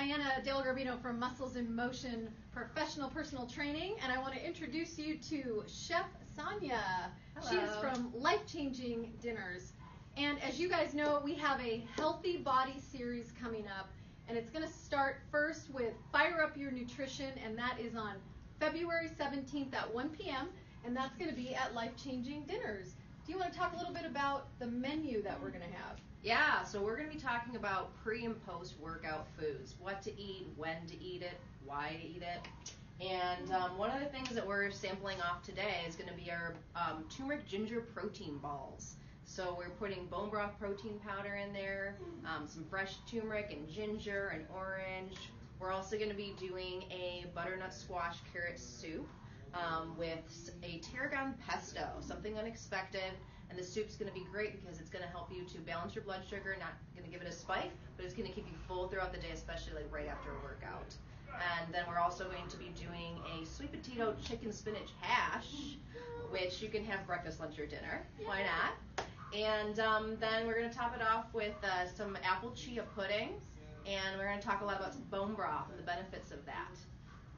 Diana Garbino from Muscles in Motion Professional Personal Training, and I want to introduce you to Chef Sonja. Hello. She is from Life Changing Dinners. And as you guys know, we have a Healthy Body series coming up, and it's going to start first with Fire Up Your Nutrition, and that is on February 17th at 1 p.m., and that's going to be at Life Changing Dinners. Do you want to talk a little bit about the menu that we're going to have? Yeah, so we're going to be talking about pre and post workout foods, what to eat, when to eat it, why to eat it. And one of the things that we're sampling off today is going to be our turmeric ginger protein balls. So we're putting bone broth protein powder in there, some fresh turmeric and ginger and orange. We're also going to be doing a butternut squash carrot soup with a tarragon pesto, something unexpected. And the soup's going to be great because it's going to help you to balance your blood sugar, not going to give it a spike, but it's going to keep you full throughout the day, especially like right after a workout. And then we're also going to be doing a sweet potato chicken spinach hash, which you can have breakfast, lunch, or dinner. Why not? And then we're going to top it off with some apple chia pudding, and we're going to talk a lot about bone broth and the benefits of that.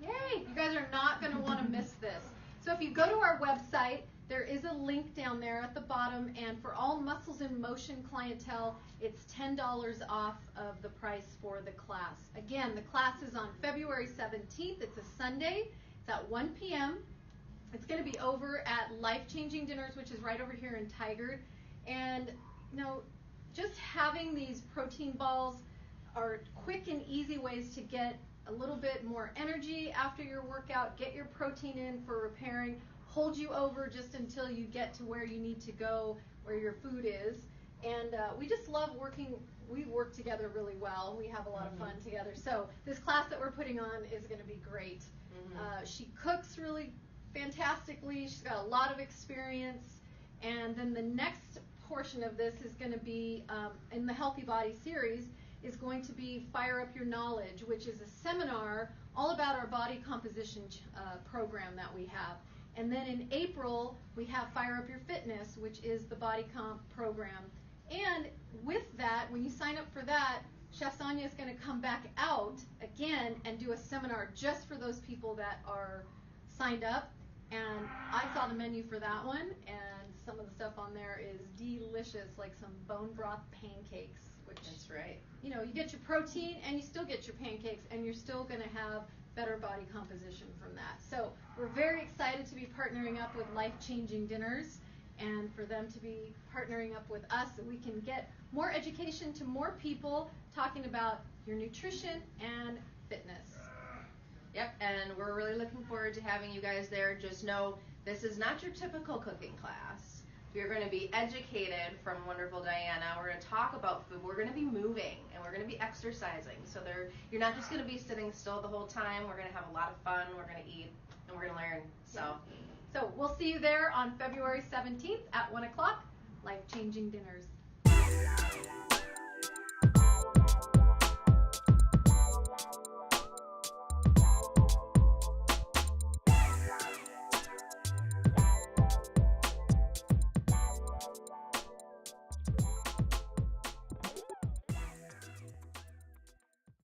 Yay! You guys are not going to want to miss this. So if you go to our website, there is a link down there at the bottom, and for all Muscles in Motion clientele, it's $10 off of the price for the class. Again, the class is on February 17th. It's a Sunday. It's at 1 p.m. It's going to be over at Life Changing Dinners, which is right over here in Tigard. And, you know, just having these protein balls are quick and easy ways to get a little bit more energy after your workout, get your protein in for repairing, hold you over just until you get to where you need to go, where your food is. And we just love working. We work together really well. We have a lot of fun together. So this class that we're putting on is going to be great. She cooks really fantastically. She's got a lot of experience. And then the next portion of this is going to be, in the Healthy Body series, is going to be Fire Up Your Knowledge, which is a seminar all about our body composition program that we have. And then in April, we have Fire Up Your Fitness, which is the body comp program. And with that, when you sign up for that, Chef Sonja is going to come back out again and do a seminar just for those people that are signed up. And I saw the menu for that one, and some of the stuff on there is delicious, like some bone broth pancakes. Which, that's right. You know, you get your protein and you still get your pancakes, and you're still going to have better body composition from that. So we're very excited to be partnering up with Life Changing Dinners, and for them to be partnering up with us so we can get more education to more people talking about your nutrition and fitness. Yep, and we're really looking forward to having you guys there. Just know this is not your typical cooking class. You're going to be educated from wonderful Diana. We're going to talk about food. We're going to be moving, and we're going to be exercising. So you're not just going to be sitting still the whole time. We're going to have a lot of fun. We're going to eat, and we're going to learn. So we'll see you there on February 17th at 1 o'clock, Life Changing Dinners.